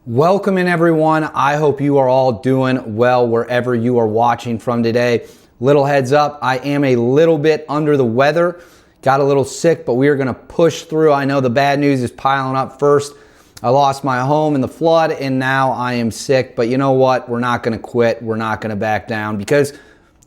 Welcome in, everyone. I hope you are all doing well wherever you are watching from today. Little heads up, I am a little bit under the weather. Got a little sick, but we are going to push through. I know the bad news is piling up first. I lost my home in the flood, and now I am sick. But you know what? We're not going to quit. We're not going to back down because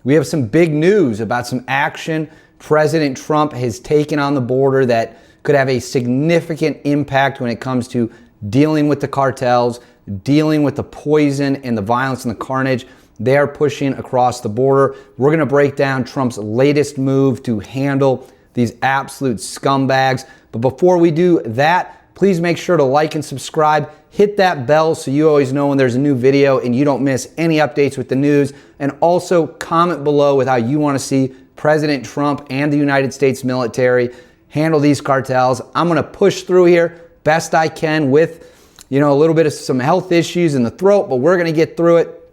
we have some big news about some action President Trump has taken on the border that could have a significant impact when it comes to dealing with the cartels, dealing with the poison and the violence and the carnage they are pushing across the border. We're going to break down Trump's latest move to handle these absolute scumbags. But before we do that, please make sure to like and subscribe. Hit that bell so you always know when there's a new video and you don't miss any updates with the news. And also comment below with how you want to see President Trump and the United States military handle these cartels. I'm going to push through here best I can with, a little bit of some health issues in the throat, but we're going to get through it.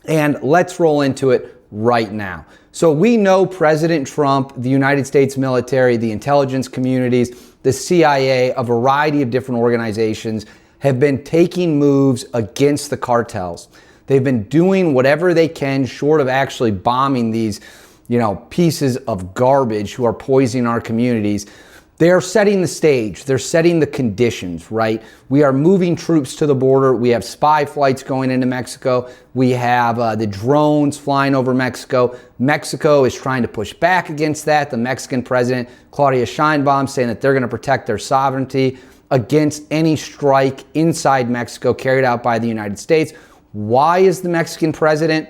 And let's roll into it right now. So we know President Trump, the United States military, the intelligence communities, the CIA, a variety of different organizations have been taking moves against the cartels. They've been doing whatever they can short of actually bombing these, pieces of garbage who are poisoning our communities. They are setting the stage. They're setting the conditions, right? We are moving troops to the border. We have spy flights going into Mexico. We have the drones flying over Mexico. Mexico is trying to push back against that. The Mexican president, Claudia Sheinbaum, saying that they're going to protect their sovereignty against any strike inside Mexico carried out by the United States. Why is the Mexican president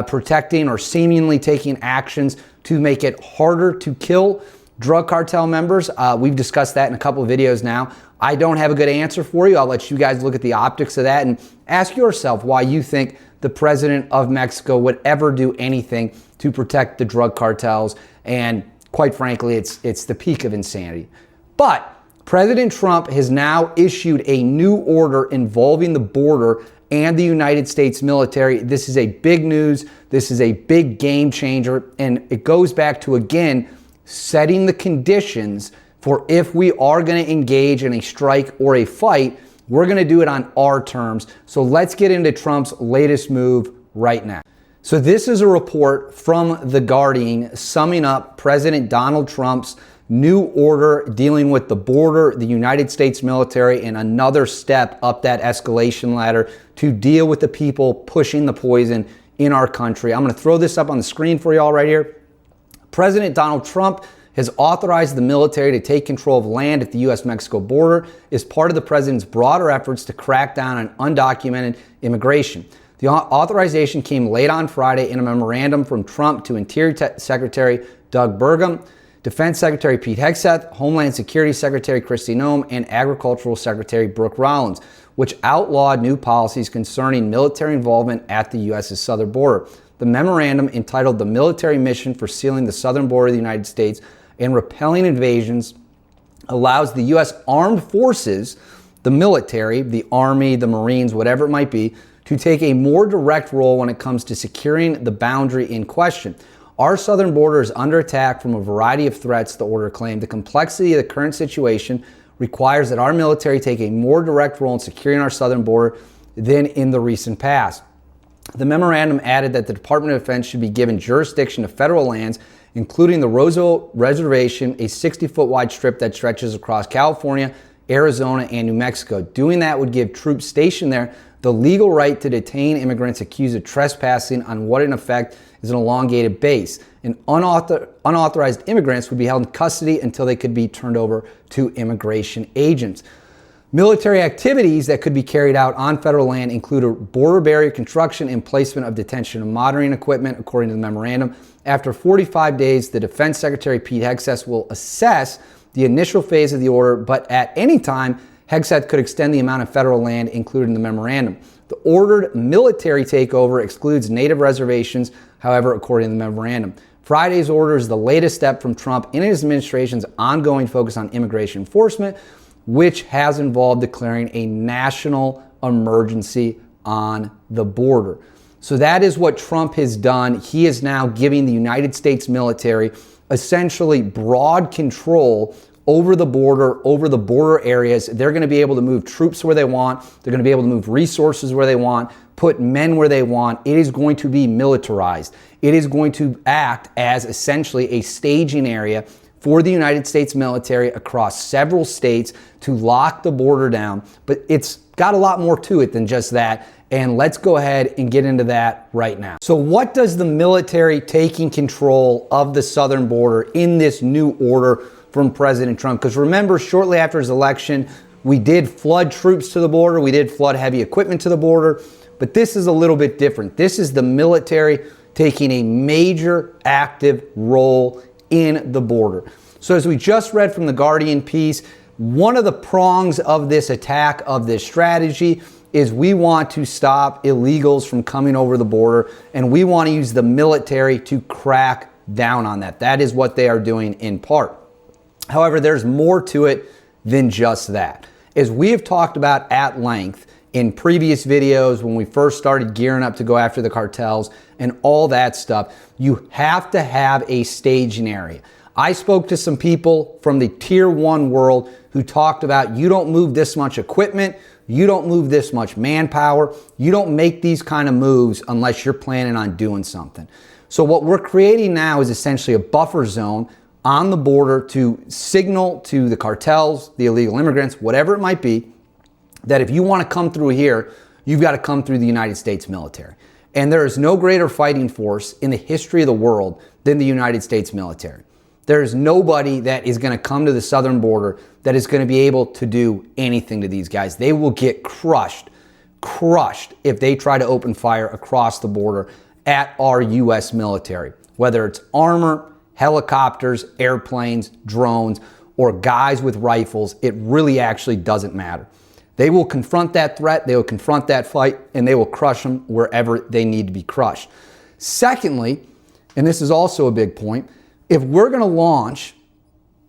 protecting or seemingly taking actions to make it harder to kill drug cartel members? We've discussed that in a couple of videos now. I don't have a good answer for you. I'll let you guys look at the optics of that and ask yourself why you think the president of Mexico would ever do anything to protect the drug cartels. And quite frankly, it's the peak of insanity. But President Trump has now issued a new order involving the border and the United States military. This is a big news. This is a big game changer. And it goes back to, again, setting the conditions for if we are going to engage in a strike or a fight, we're going to do it on our terms. So let's get into Trump's latest move right now. So this is a report from The Guardian summing up President Donald Trump's new order dealing with the border, the United States military, and another step up that escalation ladder to deal with the people pushing the poison in our country. I'm going to throw this up on the screen for you all right here. President Donald Trump has authorized the military to take control of land at the U.S.-Mexico border as part of the president's broader efforts to crack down on undocumented immigration. The authorization came late on Friday in a memorandum from Trump to Interior Secretary Doug Burgum, Defense Secretary Pete Hegseth, Homeland Security Secretary Kristi Noem, and Agricultural Secretary Brooke Rollins, which outlawed new policies concerning military involvement at the U.S.'s southern border. The memorandum, entitled "The Military Mission for Sealing the Southern Border of the United States and Repelling Invasions," allows the U.S. Armed Forces, the military, the Army, the Marines, whatever it might be, to take a more direct role when it comes to securing the boundary in question. Our southern border is under attack from a variety of threats, the order claimed. The complexity of the current situation requires that our military take a more direct role in securing our southern border than in the recent past. The memorandum added that the Department of Defense should be given jurisdiction to federal lands, including the Roseville Reservation, a 60-foot wide strip that stretches across California, Arizona, and New Mexico. Doing that would give troops stationed there the legal right to detain immigrants accused of trespassing on what in effect is an elongated base. And unauthorized immigrants would be held in custody until they could be turned over to immigration agents. Military activities that could be carried out on federal land include a border barrier construction and placement of detention and monitoring equipment, according to the memorandum. After 45 days, the Defense Secretary Pete Hegseth will assess the initial phase of the order, but at any time, Hegseth could extend the amount of federal land included in the memorandum. The ordered military takeover excludes native reservations, however, according to the memorandum. Friday's order is the latest step from Trump in his administration's ongoing focus on immigration enforcement, which has involved declaring a national emergency on the border. So that is what Trump has done. He is now giving the United States military essentially broad control over the border areas. They're going to be able to move troops where they want. They're going to be able to move resources where they want, put men where they want. It is going to be militarized. It is going to act as essentially a staging area for the United States military across several states to lock the border down. But it's got a lot more to it than just that. And let's go ahead and get into that right now. So what does the military taking control of the southern border in this new order from President Trump? Because remember, shortly after his election, we did flood troops to the border. We did flood heavy equipment to the border. But this is a little bit different. This is the military taking a major active role in the border. So as we just read from the Guardian piece, one of the prongs of this attack, of this strategy, is we want to stop illegals from coming over the border, and we want to use the military to crack down on that. That is what they are doing in part. However, there's more to it than just that. As we have talked about at length in previous videos when we first started gearing up to go after the cartels and all that stuff, you have to have a staging area. I spoke to some people from the tier 1 world who talked about, you don't move this much equipment, you don't move this much manpower, you don't make these kind of moves unless you're planning on doing something. So what we're creating now is essentially a buffer zone on the border to signal to the cartels, the illegal immigrants, whatever it might be, that if you want to come through here, you've got to come through the United States military. And there is no greater fighting force in the history of the world than the United States military. There is nobody that is going to come to the southern border that is going to be able to do anything to these guys. They will get crushed if they try to open fire across the border at our U.S. military, whether it's armor, helicopters, airplanes, drones, or guys with rifles. It really actually doesn't matter. They will confront that threat, they will confront that fight, and they will crush them wherever they need to be crushed. Secondly, and this is also a big point, if we're going to launch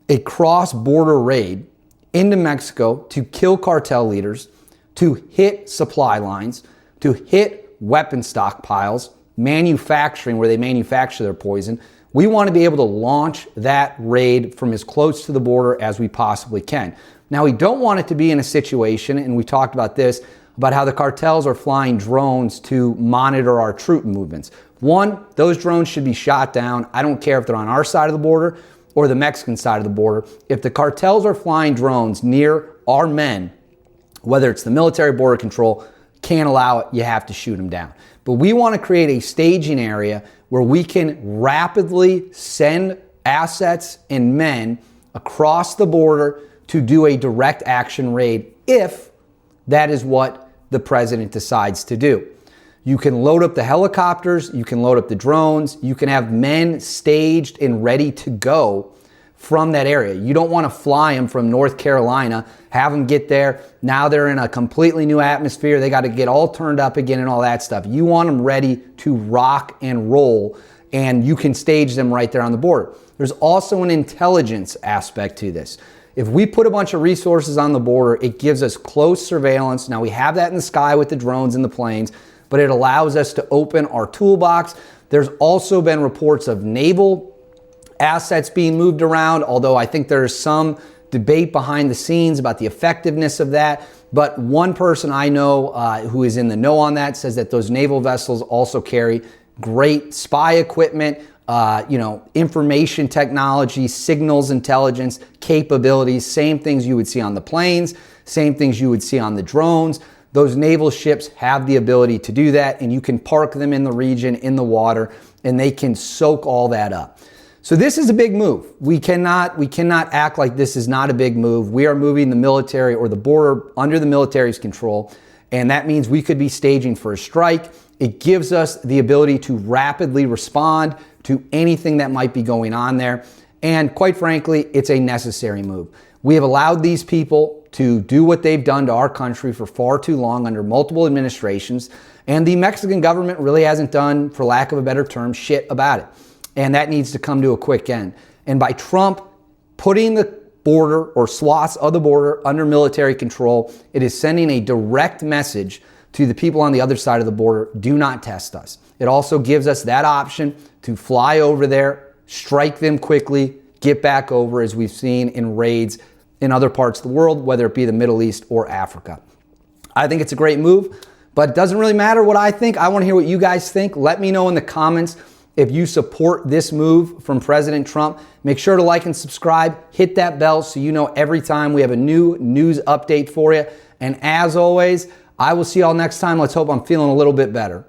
a cross-border raid into Mexico to kill cartel leaders, to hit supply lines, to hit weapon stockpiles, manufacturing where they manufacture their poison, we want to be able to launch that raid from as close to the border as we possibly can. Now, we don't want it to be in a situation, and we talked about this, about how the cartels are flying drones to monitor our troop movements. One, those drones should be shot down. I don't care if they're on our side of the border or the Mexican side of the border. If the cartels are flying drones near our men, whether it's the military border control, can't allow it, you have to shoot them down. But we want to create a staging area where we can rapidly send assets and men across the border to do a direct action raid if that is what the president decides to do. You can load up the helicopters, you can load up the drones, you can have men staged and ready to go from that area. You don't want to fly them from North Carolina, have them get there. Now they're in a completely new atmosphere. They got to get all turned up again and all that stuff. You want them ready to rock and roll, and you can stage them right there on the border. There's also an intelligence aspect to this. If we put a bunch of resources on the border, it gives us close surveillance. Now we have that in the sky with the drones and the planes, but it allows us to open our toolbox. There's also been reports of naval assets being moved around, although I think there's some debate behind the scenes about the effectiveness of that. But one person I know who is in the know on that says that those naval vessels also carry great spy equipment, information technology, signals intelligence capabilities, same things you would see on the planes, same things you would see on the drones. Those naval ships have the ability to do that, and you can park them in the region, in the water, and they can soak all that up. So this is a big move. We cannot act like this is not a big move. We are moving the military or the border under the military's control, and that means we could be staging for a strike. It gives us the ability to rapidly respond to anything that might be going on there. And quite frankly, it's a necessary move. We have allowed these people to do what they've done to our country for far too long under multiple administrations. And the Mexican government really hasn't done, for lack of a better term, shit about it. And that needs to come to a quick end. And by Trump putting the border or swaths of the border under military control, it is sending a direct message to the people on the other side of the border: do not test us. It also gives us that option to fly over there, strike them quickly, get back over, as we've seen in raids in other parts of the world, whether it be the Middle East or Africa. I think it's a great move, but it doesn't really matter what I think. I want to hear what you guys think. Let me know in the comments if you support this move from President Trump. Make sure to like and subscribe. Hit that bell so you know every time we have a new news update for you. And as always, I will see y'all next time. Let's hope I'm feeling a little bit better.